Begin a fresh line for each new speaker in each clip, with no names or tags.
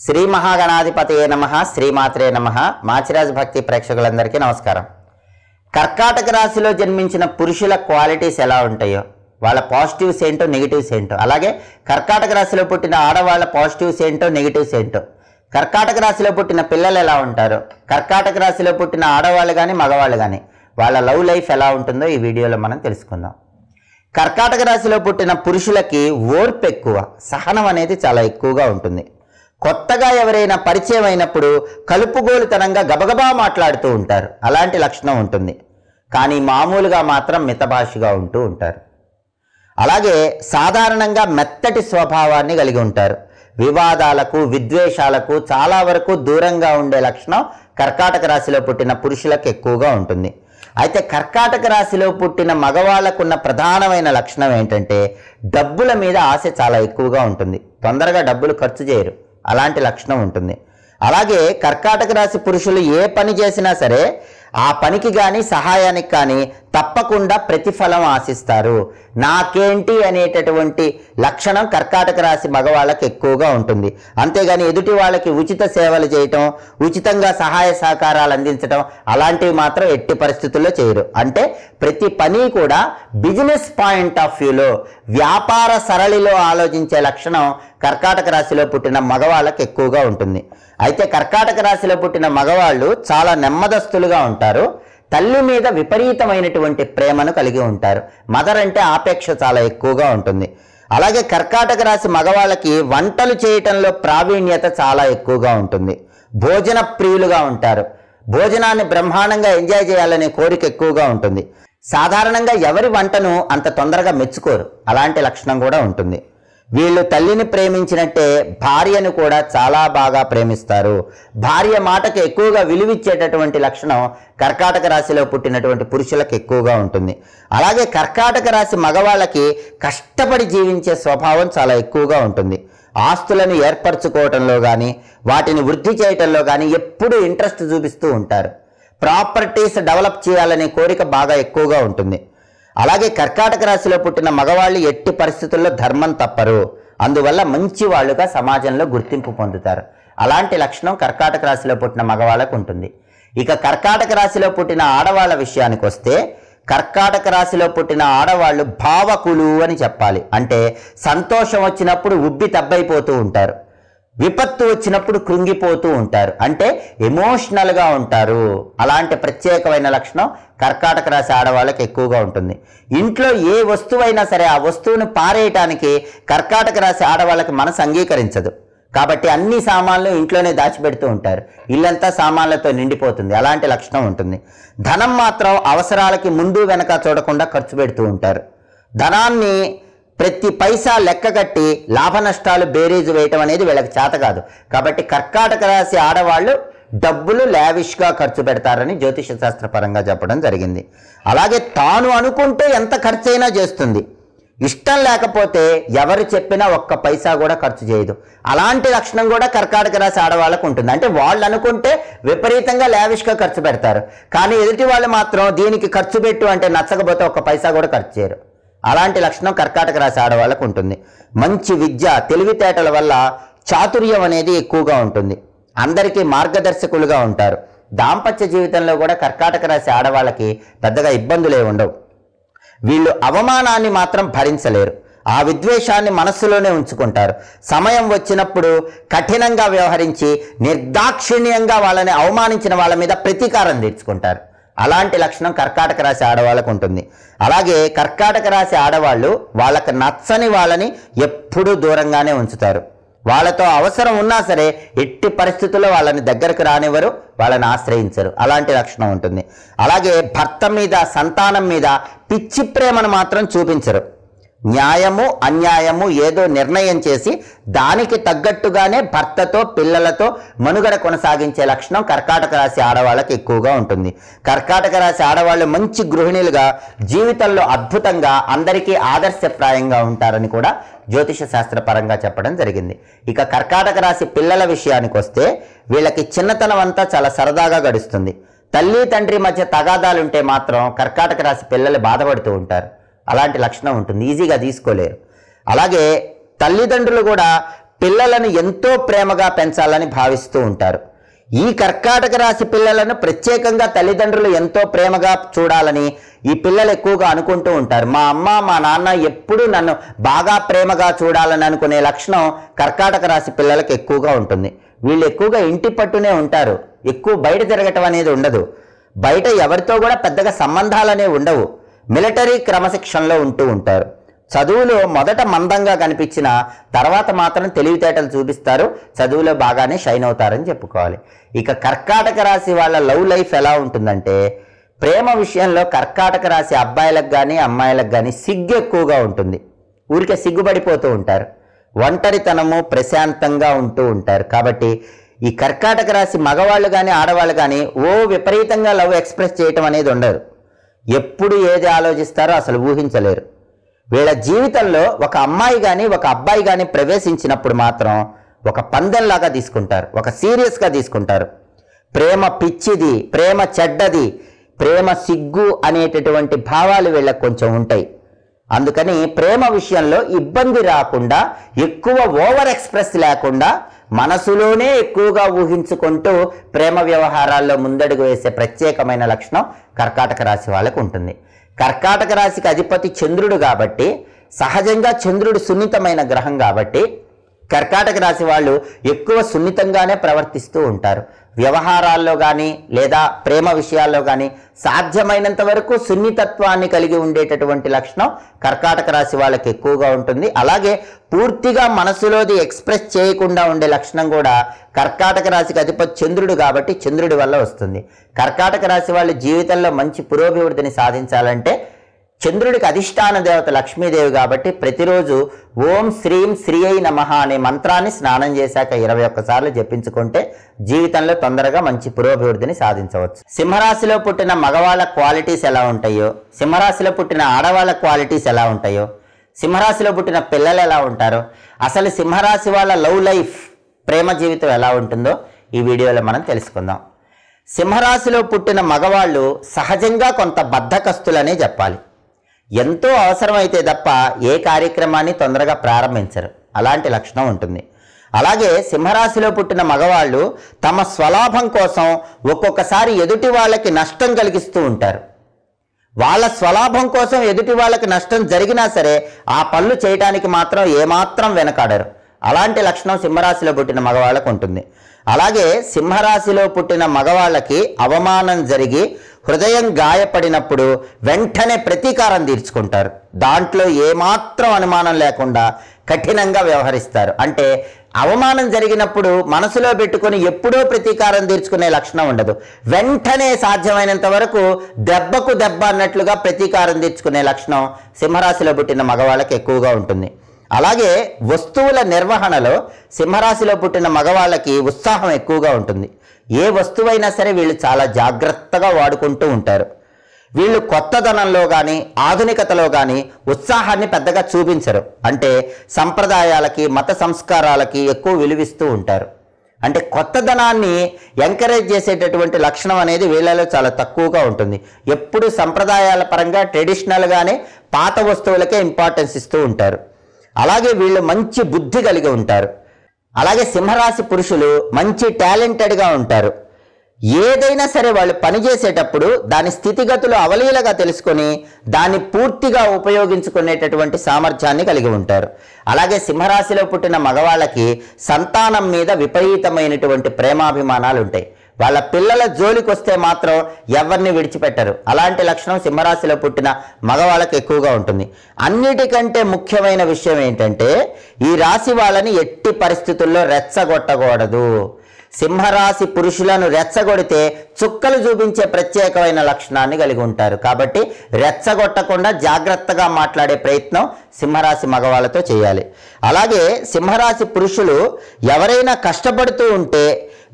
శ్రీ మహాగణాధిపతయే నమః, శ్రీమాత్రే నమః. మాచిరాజు భక్తి ప్రేక్షకులందరికీ నమస్కారం. కర్కాటక రాశిలో జన్మించిన పురుషుల క్వాలిటీస్ ఎలా ఉంటాయో, వాళ్ళ పాజిటివ్స్ ఏంటో నెగిటివ్స్ ఏంటో, అలాగే కర్కాటక రాశిలో పుట్టిన ఆడవాళ్ళ పాజిటివ్స్ ఏంటో నెగిటివ్స్ ఏంటో, కర్కాటక రాశిలో పుట్టిన పిల్లలు ఎలా ఉంటారో, కర్కాటక రాశిలో పుట్టిన ఆడవాళ్ళు కానీ మగవాళ్ళు కానీ వాళ్ళ లవ్ లైఫ్ ఎలా ఉంటుందో ఈ వీడియోలో మనం తెలుసుకుందాం. కర్కాటక రాశిలో పుట్టిన పురుషులకి ఓర్పు ఎక్కువ, సహనం అనేది చాలా ఎక్కువగా ఉంటుంది. కొత్తగా ఎవరైనా పరిచయం అయినప్పుడు కలుపుగోలుతనంగా గబగబా మాట్లాడుతూ ఉంటారు, అలాంటి లక్షణం ఉంటుంది. కానీ మామూలుగా మాత్రం మితభాషిగా ఉంటూ ఉంటారు. అలాగే సాధారణంగా మెత్తటి స్వభావాన్ని కలిగి ఉంటారు. వివాదాలకు విద్వేషాలకు చాలా వరకు దూరంగా ఉండే లక్షణం కర్కాటక రాశిలో పుట్టిన పురుషులకు ఎక్కువగా ఉంటుంది. అయితే కర్కాటక రాశిలో పుట్టిన మగవాళ్ళకున్న ప్రధానమైన లక్షణం ఏంటంటే డబ్బుల మీద ఆశ చాలా ఎక్కువగా ఉంటుంది. తొందరగా డబ్బులు ఖర్చు చేయరు, అలాంటి లక్షణం ఉంటుంది. అలాగే కర్కాటక రాశి పురుషులు ఏ పని చేసినా సరే ఆ పనికి కానీ సహాయానికి కానీ తప్పకుండా ప్రతిఫలం ఆశిస్తారు. నాకేంటి అనేటటువంటి లక్షణం కర్కాటక రాశి మగవాళ్ళకి ఎక్కువగా ఉంటుంది. అంతేగాని ఎదుటి వాళ్ళకి ఉచిత సేవలు చేయటం, ఉచితంగా సహాయ సహకారాలు అందించడం అలాంటివి మాత్రం ఎట్టి పరిస్థితుల్లో చేయరు. అంటే ప్రతి పని కూడా బిజినెస్ పాయింట్ ఆఫ్ వ్యూలో, వ్యాపార సరళిలో ఆలోచించే లక్షణం కర్కాటక రాశిలో పుట్టిన మగవాళ్ళకి ఎక్కువగా ఉంటుంది. అయితే కర్కాటక రాశిలో పుట్టిన మగవాళ్ళు చాలా నెమ్మదస్తులుగా ఉంటారు. తల్లి మీద విపరీతమైనటువంటి ప్రేమను కలిగి ఉంటారు. మదర్ అంటే ఆపేక్ష చాలా ఎక్కువగా ఉంటుంది. అలాగే కర్కాటక రాశి మగవాళ్ళకి వంటలు చేయటంలో ప్రావీణ్యత చాలా ఎక్కువగా ఉంటుంది. భోజన ప్రియులుగా ఉంటారు. భోజనాన్ని బ్రహ్మాండంగా ఎంజాయ్ చేయాలనే కోరిక ఎక్కువగా ఉంటుంది. సాధారణంగా ఎవరి వంటను అంత తొందరగా మెచ్చుకోరు, అలాంటి లక్షణం కూడా ఉంటుంది. వీళ్ళు తల్లిని ప్రేమించినట్టే భార్యను కూడా చాలా బాగా ప్రేమిస్తారు. భార్య మాటకు ఎక్కువగా విలువిచ్చేటటువంటి లక్షణం కర్కాటక రాశిలో పుట్టినటువంటి పురుషులకు ఎక్కువగా ఉంటుంది. అలాగే కర్కాటక రాశి మగవాళ్ళకి కష్టపడి జీవించే స్వభావం చాలా ఎక్కువగా ఉంటుంది. ఆస్తులను ఏర్పరచుకోవటంలో కానీ వాటిని వృద్ధి చేయటంలో కానీ ఎప్పుడూ ఇంట్రెస్ట్ చూపిస్తూ ఉంటారు. ప్రాపర్టీస్ డెవలప్ చేయాలనే కోరిక బాగా ఎక్కువగా ఉంటుంది. అలాగే కర్కాటక రాశిలో పుట్టిన మగవాళ్ళు ఎట్టి పరిస్థితుల్లో ధర్మం తప్పరు. అందువల్ల మంచి వాళ్ళుగా సమాజంలో గుర్తింపు పొందుతారు. అలాంటి లక్షణం కర్కాటక రాశిలో పుట్టిన మగవాళ్ళకు ఉంటుంది. ఇక కర్కాటక రాశిలో పుట్టిన ఆడవాళ్ళ విషయానికి వస్తే, కర్కాటక రాశిలో పుట్టిన ఆడవాళ్ళు భావకులు అని చెప్పాలి. అంటే సంతోషం వచ్చినప్పుడు ఉబ్బి తబ్బైపోతూ ఉంటారు, విపత్తు వచ్చినప్పుడు కృంగిపోతూ ఉంటారు, అంటే ఎమోషనల్గా ఉంటారు. అలాంటి ప్రత్యేకమైన లక్షణం కర్కాటక రాశి ఆడవాళ్ళకి ఎక్కువగా ఉంటుంది. ఇంట్లో ఏ వస్తువైనా సరే ఆ వస్తువును పారేయటానికి కర్కాటక రాశి ఆడవాళ్ళకి మనసు అంగీకరించదు. కాబట్టి అన్ని సామాన్లు ఇంట్లోనే దాచిపెడుతూ ఉంటారు. ఇల్లంతా సామాన్లతో నిండిపోతుంది. అలాంటి లక్షణం ఉంటుంది. ధనం మాత్రం అవసరాలకి ముందు వెనక చూడకుండా ఖర్చు పెడుతూ ఉంటారు. ధనాన్ని ప్రతి పైసా లెక్క కట్టి లాభ నష్టాలు బేరీజు వేయటం అనేది వీళ్ళకి చేత కాదు. కాబట్టి కర్కాటక రాశి ఆడవాళ్ళు డబ్బులు లావిష్గా ఖర్చు పెడతారని జ్యోతిష శాస్త్రపరంగా చెప్పడం జరిగింది. అలాగే తాను అనుకుంటే ఎంత ఖర్చైనా చేస్తుంది. ఇష్టం లేకపోతే ఎవరు చెప్పినా ఒక్క పైసా కూడా ఖర్చు చేయదు. అలాంటి లక్షణం కూడా కర్కాటక రాశి ఆడవాళ్ళకు ఉంటుంది. అంటే వాళ్ళు అనుకుంటే విపరీతంగా లావిష్గా ఖర్చు పెడతారు, కానీ ఎదుటి వాళ్ళు మాత్రం దీనికి ఖర్చు పెట్టు అంటే నచ్చకపోతే ఒక్క పైసా కూడా ఖర్చు చేయరు. అలాంటి లక్షణం కర్కాటక రాశి ఆడవాళ్ళకు ఉంటుంది. మంచి విద్య, తెలివితేటల వల్ల చాతుర్యం అనేది ఎక్కువగా ఉంటుంది. అందరికీ మార్గదర్శకులుగా ఉంటారు. దాంపత్య జీవితంలో కూడా కర్కాటక రాశి ఆడవాళ్ళకి పెద్దగా ఇబ్బందులే ఉండవు. వీళ్ళు అవమానాన్ని మాత్రం భరించలేరు. ఆ విద్వేషాన్ని మనస్సులోనే ఉంచుకుంటారు. సమయం వచ్చినప్పుడు కఠినంగా వ్యవహరించి నిర్దాక్షిణ్యంగా వాళ్ళని అవమానించిన వాళ్ళ మీద ప్రతీకారం తీర్చుకుంటారు. అలాంటి లక్షణం కర్కాటక రాశి ఆడవాళ్ళకు ఉంటుంది. అలాగే కర్కాటక రాశి ఆడవాళ్ళు వాళ్ళకి నచ్చని వాళ్ళని ఎప్పుడూ దూరంగానే ఉంచుతారు. వాళ్ళతో అవసరం ఉన్నా సరే ఎట్టి పరిస్థితుల్లో వాళ్ళని దగ్గరకు రానివ్వరు, వాళ్ళని ఆశ్రయించరు. అలాంటి లక్షణం ఉంటుంది. అలాగే భర్త మీద, సంతానం మీద పిచ్చి ప్రేమను మాత్రం చూపించరు. న్యాయము అన్యాయము ఏదో నిర్ణయం చేసి దానికి తగ్గట్టుగానే భర్తతో పిల్లలతో మనుగడ కొనసాగించే లక్షణం కర్కాటక రాశి ఆడవాళ్ళకి ఎక్కువగా ఉంటుంది. కర్కాటక రాశి ఆడవాళ్ళు మంచి గృహిణులుగా జీవితంలో అద్భుతంగా అందరికీ ఆదర్శప్రాయంగా ఉంటారని కూడా జ్యోతిష శాస్త్రపరంగా చెప్పడం జరిగింది. ఇక కర్కాటక రాశి పిల్లల విషయానికి వస్తే, వీళ్ళకి చిన్నతనం అంతా చాలా సరదాగా గడుస్తుంది. తల్లి తండ్రి మధ్య తగాదాలుంటే మాత్రం కర్కాటక రాశి పిల్లలు బాధపడుతూ ఉంటారు. అలాంటి లక్షణం ఉంటుంది, ఈజీగా తీసుకోలేరు. అలాగే తల్లిదండ్రులు కూడా పిల్లలను ఎంతో ప్రేమగా పెంచాలని భావిస్తూ ఉంటారు. ఈ కర్కాటక రాశి పిల్లలను ప్రత్యేకంగా తల్లిదండ్రులు ఎంతో ప్రేమగా చూడాలని ఈ పిల్లలు ఎక్కువగా అనుకుంటూ ఉంటారు. మా అమ్మ మా నాన్న ఎప్పుడూ నన్ను బాగా ప్రేమగా చూడాలని అనుకునే లక్షణం కర్కాటక రాశి పిల్లలకు ఎక్కువగా ఉంటుంది. వీళ్ళు ఎక్కువగా ఇంటి పట్టునే ఉంటారు. ఎక్కువ బయట తిరగటం అనేది ఉండదు. బయట ఎవరితో కూడా పెద్దగా సంబంధాలనే ఉండవు. మిలిటరీ క్రమశిక్షణలో ఉంటూ ఉంటారు. చదువులో మొదట మందంగా కనిపించిన తర్వాత మాత్రం తెలివితేటలు చూపిస్తారు. చదువులో బాగానే షైన్ అవుతారని చెప్పుకోవాలి. ఇక కర్కాటక రాశి వాళ్ళ లవ్ లైఫ్ ఎలా ఉంటుందంటే, ప్రేమ విషయంలో కర్కాటక రాశి అబ్బాయిలకు కానీ అమ్మాయిలకు కానీ సిగ్గు ఎక్కువగా ఉంటుంది. ఊరికే సిగ్గుపడిపోతూ ఉంటారు. ఒంటరితనము, ప్రశాంతంగా ఉంటూ ఉంటారు. కాబట్టి ఈ కర్కాటక రాశి మగవాళ్ళు కానీ ఆడవాళ్ళు కానీ విపరీతంగా లవ్ ఎక్స్ప్రెస్ చేయటం అనేది ఉండదు. ఎప్పుడు ఏది ఆలోచిస్తారో అసలు ఊహించలేరు. వీళ్ళ జీవితంలో ఒక అమ్మాయి కానీ ఒక అబ్బాయి కానీ ప్రవేశించినప్పుడు మాత్రం ఒక పందెంలాగా తీసుకుంటారు, ఒక సీరియస్గా తీసుకుంటారు. ప్రేమ పిచ్చిది, ప్రేమ చెడ్డది, ప్రేమ సిగ్గు అనేటటువంటి భావాలు వీళ్ళకి కొంచెం ఉంటాయి. అందుకని ప్రేమ విషయంలో ఇబ్బంది రాకుండా, ఎక్కువ ఓవర్ ఎక్స్ప్రెస్ లేకుండా మనసులోనే ఎక్కువగా ఊహించుకుంటూ ప్రేమ వ్యవహారాల్లో ముందడుగు వేసే ప్రత్యేకమైన లక్షణం కర్కాటక రాశి వాళ్ళకు ఉంటుంది. కర్కాటక రాశికి అధిపతి చంద్రుడు కాబట్టి, సహజంగా చంద్రుడు సున్నితమైన గ్రహం కాబట్టి కర్కాటక రాశి వాళ్ళు ఎక్కువ సున్నితంగానే ప్రవర్తిస్తూ ఉంటారు. వ్యవహారాల్లో కానీ లేదా ప్రేమ విషయాల్లో కానీ సాధ్యమైనంత వరకు సున్నితత్వాన్ని కలిగి ఉండేటటువంటి లక్షణం కర్కాటక రాశి వాళ్ళకి ఎక్కువగా ఉంటుంది. అలాగే పూర్తిగా మనసులోది ఎక్స్ప్రెస్ చేయకుండా ఉండే లక్షణం కూడా కర్కాటక రాశికి అధిపతి చంద్రుడు కాబట్టి చంద్రుడి వల్ల వస్తుంది. కర్కాటక రాశి వాళ్ళ జీవితంలో మంచి పురోభివృద్ధిని సాధించాలంటే చంద్రుడికి అధిష్టాన దేవత లక్ష్మీదేవి కాబట్టి ప్రతిరోజు ఓం శ్రీం శ్రీ అయి నమః అనే మంత్రాన్ని స్నానం చేశాక 21 సార్లు జపించుకుంటే జీవితంలో తొందరగా మంచి పురోభివృద్ధిని సాధించవచ్చు. సింహరాశిలో పుట్టిన మగవాళ్ళ క్వాలిటీస్ ఎలా ఉంటాయో, సింహరాశిలో పుట్టిన ఆడవాళ్ళ క్వాలిటీస్ ఎలా ఉంటాయో, సింహరాశిలో పుట్టిన పిల్లలు ఎలా ఉంటారో, అసలు సింహరాశి వాళ్ళ లవ్ లైఫ్, ప్రేమ జీవితం ఎలా ఉంటుందో ఈ వీడియోలో మనం తెలుసుకుందాం. సింహరాశిలో పుట్టిన మగవాళ్ళు సహజంగా కొంత బద్ధకస్తులనే చెప్పాలి. ఎంతో అవసరమైతే తప్ప ఏ కార్యక్రమాన్ని తొందరగా ప్రారంభించరు. అలాంటి లక్షణం ఉంటుంది. అలాగే సింహరాశిలో పుట్టిన మగవాళ్ళు తమ స్వలాభం కోసం ఒక్కొక్కసారి ఎదుటి వాళ్ళకి నష్టం కలిగిస్తూ ఉంటారు. వాళ్ళ స్వలాభం కోసం ఎదుటి వాళ్ళకి నష్టం జరిగినా సరే ఆ పనులు చేయడానికి మాత్రం ఏమాత్రం వెనకాడరు. అలాంటి లక్షణం సింహరాశిలో పుట్టిన మగవాళ్ళకు ఉంటుంది. అలాగే సింహరాశిలో పుట్టిన మగవాళ్ళకి అవమానం జరిగి హృదయం గాయపడినప్పుడు వెంటనే ప్రతీకారం తీర్చుకుంటారు. దాంట్లో ఏమాత్రం అనుమానం లేకుండా కఠినంగా వ్యవహరిస్తారు. అంటే అవమానం జరిగినప్పుడు మనసులో పెట్టుకొని ఎప్పుడో ప్రతీకారం తీర్చుకునే లక్షణం ఉండదు. వెంటనే సాధ్యమైనంత వరకు దెబ్బకు దెబ్బ అన్నట్లుగా ప్రతీకారం తీర్చుకునే లక్షణం సింహరాశిలో పుట్టిన మగవాళ్ళకి ఎక్కువగా ఉంటుంది. అలాగే వస్తువుల నిర్వహణలో సింహరాశిలో పుట్టిన మగవాళ్ళకి ఉత్సాహం ఎక్కువగా ఉంటుంది. ఏ వస్తువైనా సరే వీళ్ళు చాలా జాగ్రత్తగా వాడుకుంటూ ఉంటారు. వీళ్ళు కొత్తదనంలో కానీ ఆధునికతలో కానీ ఉత్సాహాన్ని పెద్దగా చూపించరు. అంటే సంప్రదాయాలకి, మత సంస్కారాలకి ఎక్కువ విలువిస్తూ ఉంటారు. అంటే కొత్తదనాన్ని ఎంకరేజ్ చేసేటటువంటి లక్షణం అనేది వీళ్ళలో చాలా తక్కువగా ఉంటుంది. ఎప్పుడు సంప్రదాయాల పరంగా ట్రెడిషనల్గానే పాత వస్తువులకే ఇంపార్టెన్స్ ఇస్తూ ఉంటారు. అలాగే వీళ్ళు మంచి బుద్ధి కలిగి ఉంటారు. అలాగే సింహరాశి పురుషులు మంచి టాలెంటెడ్గా ఉంటారు. ఏదైనా సరే వాళ్ళు పనిచేసేటప్పుడు దాని స్థితిగతులు అవలీలగా తెలుసుకొని దాన్ని పూర్తిగా ఉపయోగించుకునేటటువంటి సామర్థ్యాన్ని కలిగి ఉంటారు. అలాగే సింహరాశిలో పుట్టిన మగవాళ్ళకి సంతానం మీద విపరీతమైనటువంటి ప్రేమాభిమానాలు ఉంటాయి. వాళ్ళ పిల్లల జోలికి వస్తే మాత్రం ఎవరిని విడిచిపెట్టరు. అలాంటి లక్షణం సింహరాశిలో పుట్టిన మగవాళ్ళకి ఎక్కువగా ఉంటుంది. అన్నిటికంటే ముఖ్యమైన విషయం ఏంటంటే ఈ రాశి వాళ్ళని ఎట్టి పరిస్థితుల్లో రెచ్చగొట్టకూడదు. సింహరాశి పురుషులను రెచ్చగొడితే చుక్కలు చూపించే ప్రత్యేకమైన లక్షణాన్ని కలిగి ఉంటారు. కాబట్టి రెచ్చగొట్టకుండా జాగ్రత్తగా మాట్లాడే ప్రయత్నం సింహరాశి మగవాళ్ళతో చేయాలి. అలాగే సింహరాశి పురుషులు ఎవరైనా కష్టపడుతూ ఉంటే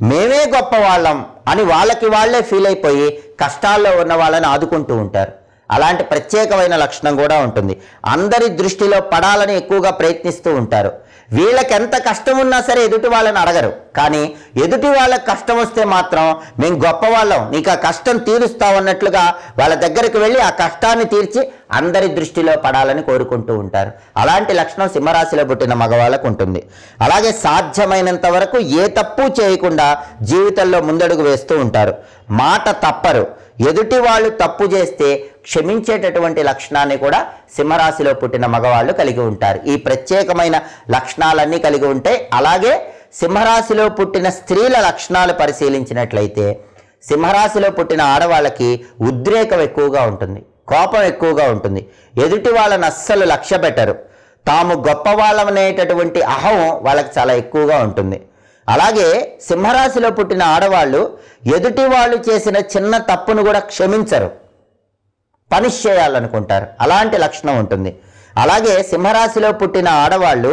మేమే గొప్ప వాళ్ళం అని వాళ్ళకి వాళ్ళే ఫీల్ అయిపోయి కష్టాల్లో ఉన్న వాళ్ళని ఆదుకుంటూ ఉంటారు. అలాంటి ప్రత్యేకమైన లక్షణం కూడా ఉంటుంది. అందరి దృష్టిలో పడాలని ఎక్కువగా ప్రయత్నిస్తూ ఉంటారు. వీళ్ళకి ఎంత కష్టం ఉన్నా సరే ఎదుటి వాళ్ళని అడగరు, కానీ ఎదుటి వాళ్ళకి కష్టం వస్తే మాత్రం మేము గొప్పవాళ్ళం, నీకు ఆ కష్టం తీరుస్తాం అన్నట్లుగా వాళ్ళ దగ్గరికి వెళ్ళి ఆ కష్టాన్ని తీర్చి అందరి దృష్టిలో పడాలని కోరుకుంటూ ఉంటారు. అలాంటి లక్షణం సింహరాశిలో పుట్టిన మగవాళ్ళకు ఉంటుంది. అలాగే సాధ్యమైనంత వరకు ఏ తప్పు చేయకుండా జీవితంలో ముందడుగు వేస్తూ ఉంటారు. మాట తప్పరు. ఎదుటి వాళ్ళు తప్పు చేస్తే క్షమించేటటువంటి లక్షణాన్ని కూడా సింహరాశిలో పుట్టిన మగవాళ్ళు కలిగి ఉంటారు. ఈ ప్రత్యేకమైన లక్షణాలన్నీ కలిగి ఉంటాయి. అలాగే సింహరాశిలో పుట్టిన స్త్రీల లక్షణాలు పరిశీలించినట్లయితే సింహరాశిలో పుట్టిన ఆడవాళ్ళకి ఉద్రేకం ఎక్కువగా ఉంటుంది, కోపం ఎక్కువగా ఉంటుంది, ఎదుటి వాళ్ళని అస్సలు లక్ష్య పెట్టరు, తాము గొప్పవాళ్ళమనేటటువంటి అహం వాళ్ళకి చాలా ఎక్కువగా ఉంటుంది. అలాగే సింహరాశిలో పుట్టిన ఆడవాళ్ళు ఎదుటి వాళ్ళు చేసిన చిన్న తప్పును కూడా క్షమించరు, పనిష్ చేయాలనుకుంటారు. అలాంటి లక్షణం ఉంటుంది. అలాగే సింహరాశిలో పుట్టిన ఆడవాళ్ళు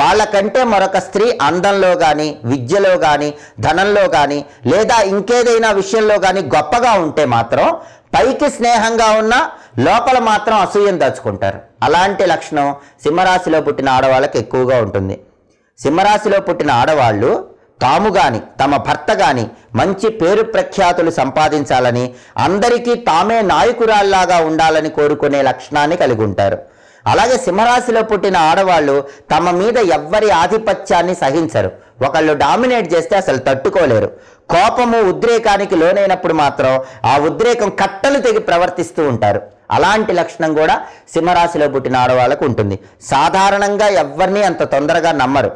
వాళ్ళకంటే మరొక స్త్రీ అందంలో కానీ, విద్యలో కానీ, ధనంలో కానీ, లేదా ఇంకేదైనా విషయంలో కానీ గొప్పగా ఉంటే మాత్రం పైకి స్నేహంగా ఉన్న లోపల మాత్రం అసూయం దాచుకుంటారు. అలాంటి లక్షణం సింహరాశిలో పుట్టిన ఆడవాళ్ళకి ఎక్కువగా ఉంటుంది. సింహరాశిలో పుట్టిన ఆడవాళ్ళు తాము కానీ తమ భర్త కానీ మంచి పేరు ప్రఖ్యాతులు సంపాదించాలని, అందరికీ తామే నాయకురాల్లాగా ఉండాలని కోరుకునే లక్షణాన్ని కలిగి ఉంటారు. అలాగే సింహరాశిలో పుట్టిన ఆడవాళ్ళు తమ మీద ఎవ్వరి ఆధిపత్యాన్ని సహించరు. ఒకళ్ళు డామినేట్ చేస్తే అసలు తట్టుకోలేరు. కోపము ఉద్రేకానికి లోనైనప్పుడు మాత్రం ఆ ఉద్రేకం కట్టలు తెగి ప్రవర్తిస్తూ ఉంటారు. అలాంటి లక్షణం కూడా సింహరాశిలో పుట్టిన ఆడవాళ్ళకు ఉంటుంది. సాధారణంగా ఎవరిని అంత తొందరగా నమ్మరు.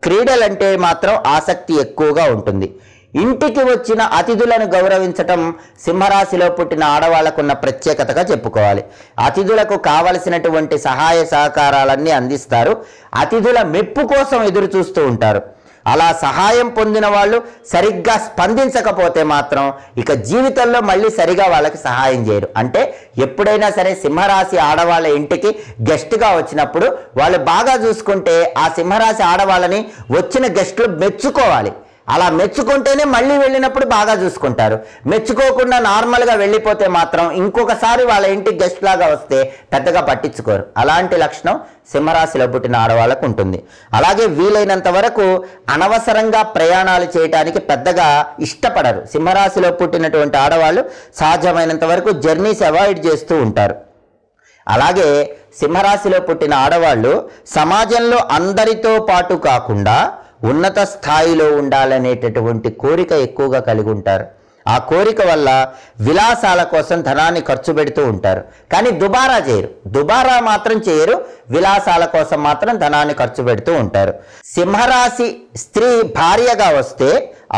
క్రీడలంటే మాత్రం ఆసక్తి ఎక్కువగా ఉంటుంది. ఇంటికి వచ్చిన అతిథులను గౌరవించటం సింహరాశిలో పుట్టిన ఆడవాళ్లకున్న ప్రత్యేకతగా చెప్పుకోవాలి. అతిథులకు కావలసినటువంటి సహాయ సహకారాలన్నీ అందిస్తారు. అతిథుల మెప్పు కోసం ఎదురు చూస్తూ ఉంటారు. అలా సహాయం పొందిన వాళ్ళు సరిగ్గా స్పందించకపోతే మాత్రం ఇక జీవితంలో మళ్ళీ సరిగా వాళ్ళకి సహాయం చేయరు. అంటే ఎప్పుడైనా సరే సింహరాశి ఆడవాళ్ళ ఇంటికి గెస్ట్గా వచ్చినప్పుడు వాళ్ళు బాగా చూసుకుంటే ఆ సింహరాశి ఆడవాళ్ళని వచ్చిన గెస్టులు మెచ్చుకోవాలి. అలా మెచ్చుకుంటేనే మళ్ళీ వెళ్ళినప్పుడు బాగా చూసుకుంటారు. మెచ్చుకోకుండా నార్మల్గా వెళ్ళిపోతే మాత్రం ఇంకొకసారి వాళ్ళ ఇంటికి గెస్ట్ లాగా వస్తే పెద్దగా పట్టించుకోరు. అలాంటి లక్షణం సింహరాశిలో పుట్టిన ఆడవాళ్ళకు ఉంటుంది. అలాగే వీలైనంత వరకు అనవసరంగా ప్రయాణాలు చేయడానికి పెద్దగా ఇష్టపడరు. సింహరాశిలో పుట్టినటువంటి ఆడవాళ్ళు సాధ్యమైనంత వరకు జర్నీస్ అవాయిడ్ చేస్తూ ఉంటారు. అలాగే సింహరాశిలో పుట్టిన ఆడవాళ్ళు సమాజంలో అందరితో పాటు కాకుండా ఉన్నత స్థాయిలో ఉండాలనేటటువంటి కోరిక ఎక్కువగా కలిగి ఉంటారు. ఆ కోరిక వల్ల విలాసాల కోసం ధనాన్ని ఖర్చు పెడుతూ ఉంటారు. కానీ దుబారా చేయరు. దుబారా మాత్రం చేయరు, విలాసాల కోసం మాత్రం ధనాన్ని ఖర్చు పెడుతూ ఉంటారు. సింహరాశి స్త్రీ భార్యగా వస్తే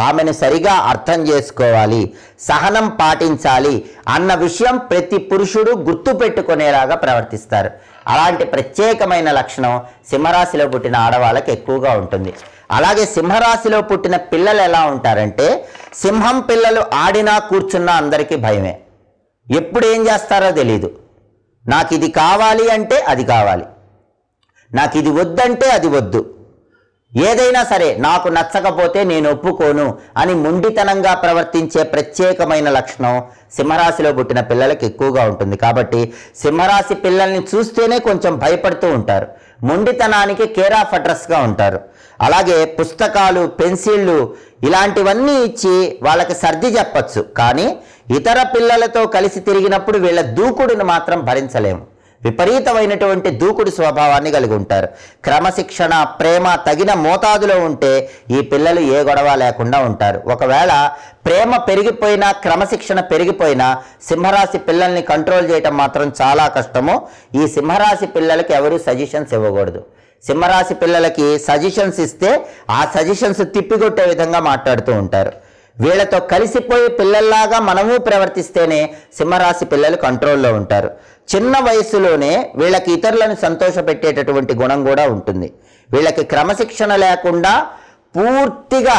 ఆమెను సరిగా అర్థం చేసుకోవాలి, సహనం పాటించాలి అన్న విషయం ప్రతి పురుషుడు గుర్తు పెట్టుకునేలాగా ప్రవర్తిస్తారు. అలాంటి ప్రత్యేకమైన లక్షణం సింహరాశిలో పుట్టిన ఆడవాళ్ళకి ఎక్కువగా ఉంటుంది. అలాగే సింహరాశిలో పుట్టిన పిల్లలు ఎలా ఉంటారంటే, సింహం పిల్లలు ఆడినా కూర్చున్నా అందరికీ భయమే. ఎప్పుడు ఏం చేస్తారో తెలీదు. నాకు ఇది కావాలి అంటే అది కావాలి, నాకు ఇది వద్దంటే అది వద్దు, ఏదైనా సరే నాకు నచ్చకపోతే నేను ఒప్పుకోను అని మొండితనంగా ప్రవర్తించే ప్రత్యేకమైన లక్షణం సింహరాశిలో పుట్టిన పిల్లలకు ఎక్కువగా ఉంటుంది. కాబట్టి సింహరాశి పిల్లల్ని చూస్తేనే కొంచెం భయపడుతూ ఉంటారు. మొండితనానికి కేర్ ఆఫ్ అడ్రస్గా ఉంటారు. అలాగే పుస్తకాలు, పెన్సిళ్ళు ఇలాంటివన్నీ ఇచ్చి వాళ్ళకి సర్ది చెప్పచ్చు. కానీ ఇతర పిల్లలతో కలిసి తిరిగినప్పుడు వీళ్ళ దూకుడును మాత్రం భరించలేము. విపరీతమైనటువంటి దూకుడు స్వభావాన్ని కలిగి ఉంటారు. క్రమశిక్షణ, ప్రేమ తగిన మోతాదులో ఉంటే ఈ పిల్లలు ఏ గొడవ లేకుండా ఉంటారు. ఒకవేళ ప్రేమ పెరిగిపోయినా, క్రమశిక్షణ పెరిగిపోయినా సింహరాశి పిల్లల్ని కంట్రోల్ చేయటం మాత్రం చాలా కష్టము. ఈ సింహరాశి పిల్లలకి ఎవరు సజెషన్స్ ఇవ్వకూడదు. సింహరాశి పిల్లలకి సజెషన్స్ ఇస్తే ఆ సజెషన్స్ తిప్పికొట్టే విధంగా మాట్లాడుతూ ఉంటారు. వీళ్ళతో కలిసిపోయి పిల్లల్లాగా మనము ప్రవర్తిస్తేనే సింహరాశి పిల్లలు కంట్రోల్లో ఉంటారు. చిన్న వయసులోనే వీళ్ళకి ఇతరులను సంతోషపెట్టేటటువంటి గుణం కూడా ఉంటుంది. వీళ్ళకి క్రమశిక్షణ లేకుండా పూర్తిగా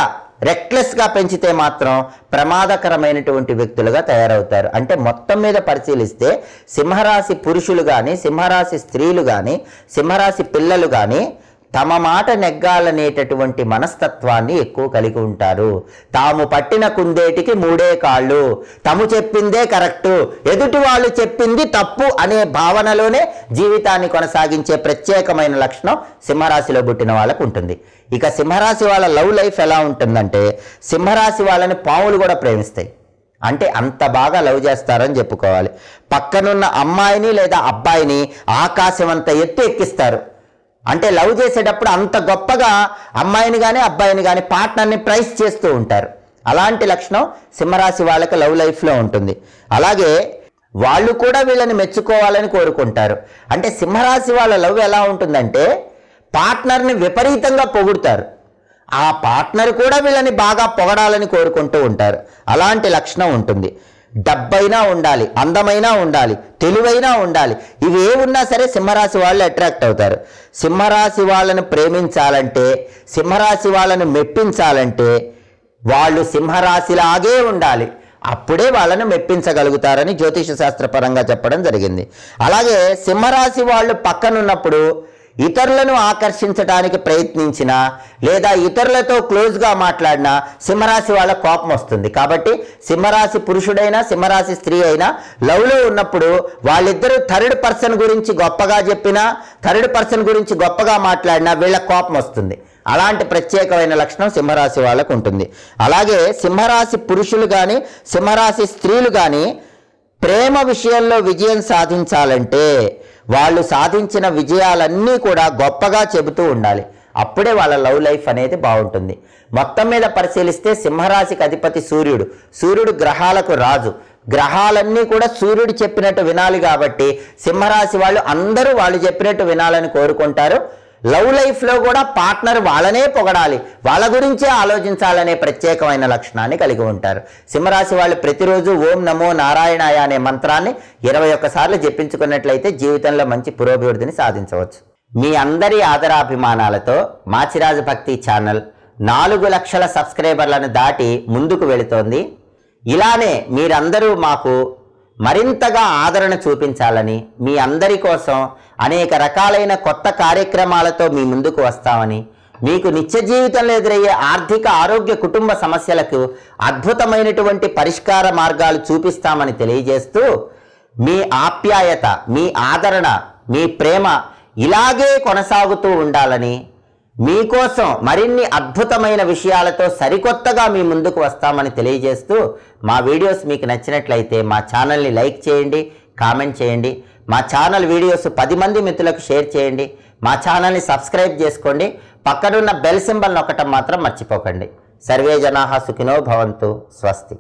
రెక్లెస్గా పెంచితే మాత్రం ప్రమాదకరమైనటువంటి వ్యక్తులుగా తయారవుతారు. అంటే మొత్తం మీద పరిశీలిస్తే సింహరాశి పురుషులు కానీ, సింహరాశి స్త్రీలు కానీ, సింహరాశి పిల్లలు కానీ తమ మాట నెగ్గాలనేటటువంటి మనస్తత్వాన్ని ఎక్కువ కలిగి ఉంటారు. తాము పట్టిన కుందేటికి మూడే కాళ్ళు, తాము చెప్పిందే కరెక్టు, ఎదుటి వాళ్ళు చెప్పింది తప్పు అనే భావనలోనే జీవితాన్ని కొనసాగించే ప్రత్యేకమైన లక్షణం సింహరాశిలో పుట్టిన వాళ్ళకు ఉంటుంది. ఇక సింహరాశి వాళ్ళ లవ్ లైఫ్ ఎలా ఉంటుందంటే, సింహరాశి వాళ్ళని పాములు కూడా ప్రేమిస్తాయి. అంటే అంత బాగా లవ్ చేస్తారని చెప్పుకోవాలి. పక్కనున్న అమ్మాయిని లేదా అబ్బాయిని ఆకాశం అంత ఎత్తు ఎక్కిస్తారు. అంటే లవ్ చేసేటప్పుడు అంత గొప్పగా అమ్మాయిని కానీ అబ్బాయిని కానీ పార్ట్నర్ని ప్రైజ్ చేస్తూ ఉంటారు. అలాంటి లక్షణం సింహరాశి వాళ్ళకి లవ్ లైఫ్లో ఉంటుంది. అలాగే వాళ్ళు కూడా వీళ్ళని మెచ్చుకోవాలని కోరుకుంటారు. అంటే సింహరాశి వాళ్ళ లవ్ ఎలా ఉంటుందంటే, పార్ట్నర్ని విపరీతంగా పొగుడుతారు, ఆ పార్ట్నర్ కూడా వీళ్ళని బాగా పొగడాలని కోరుకుంటూ ఉంటారు. అలాంటి లక్షణం ఉంటుంది. డబ్బైనా ఉండాలి, అందమైనా ఉండాలి, తెలివైనా ఉండాలి, ఇవి ఏ ఉన్నా సరే సింహరాశి వాళ్ళు అట్రాక్ట్ అవుతారు. సింహరాశి వాళ్ళను ప్రేమించాలంటే, సింహరాశి వాళ్ళను మెప్పించాలంటే వాళ్ళు సింహరాశిలాగే ఉండాలి. అప్పుడే వాళ్ళను మెప్పించగలుగుతారని జ్యోతిష శాస్త్రపరంగా చెప్పడం జరిగింది. అలాగే సింహరాశి వాళ్ళు పక్కనున్నప్పుడు ఇతరులను ఆకర్షించడానికి ప్రయత్నించినా లేదా ఇతరులతో క్లోజ్గా మాట్లాడినా సింహరాశి వాళ్ళ కోపం వస్తుంది. కాబట్టి సింహరాశి పురుషుడైనా సింహరాశి స్త్రీ అయినా లవ్లో ఉన్నప్పుడు వాళ్ళిద్దరూ థర్డ్ పర్సన్ గురించి గొప్పగా చెప్పినా, థర్డ్ పర్సన్ గురించి గొప్పగా మాట్లాడినా వీళ్ళ కోపం వస్తుంది. అలాంటి ప్రత్యేకమైన లక్షణం సింహరాశి వాళ్ళకు ఉంటుంది. అలాగే సింహరాశి పురుషులు కానీ సింహరాశి స్త్రీలు కానీ ప్రేమ విషయంలో విజయం సాధించాలంటే వాళ్ళు సాధించిన విజయాలన్నీ కూడా గొప్పగా చెబుతూ ఉండాలి. అప్పుడే వాళ్ళ లవ్ లైఫ్ అనేది బాగుంటుంది. మొత్తం మీద పరిశీలిస్తే సింహరాశికి అధిపతి సూర్యుడు. సూర్యుడు గ్రహాలకు రాజు. గ్రహాలన్నీ కూడా సూర్యుడు చెప్పినట్టు వినాలి. కాబట్టి సింహరాశి వాళ్ళు అందరూ వాళ్ళు చెప్పినట్టు వినాలని కోరుకుంటారు. లవ్ లైఫ్లో కూడా పార్ట్నర్ వాళ్ళనే పొగడాలి, వాళ్ళ గురించే ఆలోచించాలనే ప్రత్యేకమైన లక్షణాన్ని కలిగి ఉంటారు. సింహరాశి వాళ్ళు ప్రతిరోజు ఓం నమో నారాయణాయ అనే మంత్రాన్ని 21 సార్లు జపించుకున్నట్లయితే జీవితంలో మంచి పురోభివృద్ధిని సాధించవచ్చు. మీ అందరి ఆదరాభిమానాలతో మాచిరాజు భక్తి ఛానల్ 4 లక్షల సబ్స్క్రైబర్లను దాటి ముందుకు వెళుతోంది. ఇలానే మీరందరూ మాకు మరింతగా ఆదరణ చూపించాలని, మీ అందరి కోసం అనేక రకాలైన కొత్త కార్యక్రమాలతో మీ ముందుకు వస్తామని, మీకు నిత్య జీవితంలో ఎదురయ్యే ఆర్థిక ఆరోగ్య కుటుంబ సమస్యలకు అద్భుతమైనటువంటి పరిష్కార మార్గాలు చూపిస్తామని తెలియజేస్తూ, మీ ఆప్యాయత, మీ ఆదరణ, మీ ప్రేమ ఇలాగే కొనసాగుతూ ఉండాలని, మీకోసం మరిన్ని అద్భుతమైన విషయాలతో సరికొత్తగా మీ ముందుకు వస్తామని తెలియజేస్తూ, మా వీడియోస్ మీకు నచ్చినట్లయితే మా ఛానల్ని లైక్ చేయండి, కామెంట్ చేయండి, మా ఛానల్ వీడియోస్ 10 మంది మిత్రులకు షేర్ చేయండి, మా ఛానల్ని సబ్స్క్రైబ్ చేసుకోండి, పక్కనున్న బెల్ సింబల్ నొక్కటం మాత్రం మర్చిపోకండి. సర్వే జనాః సుఖినో భవంతు. స్వస్తి.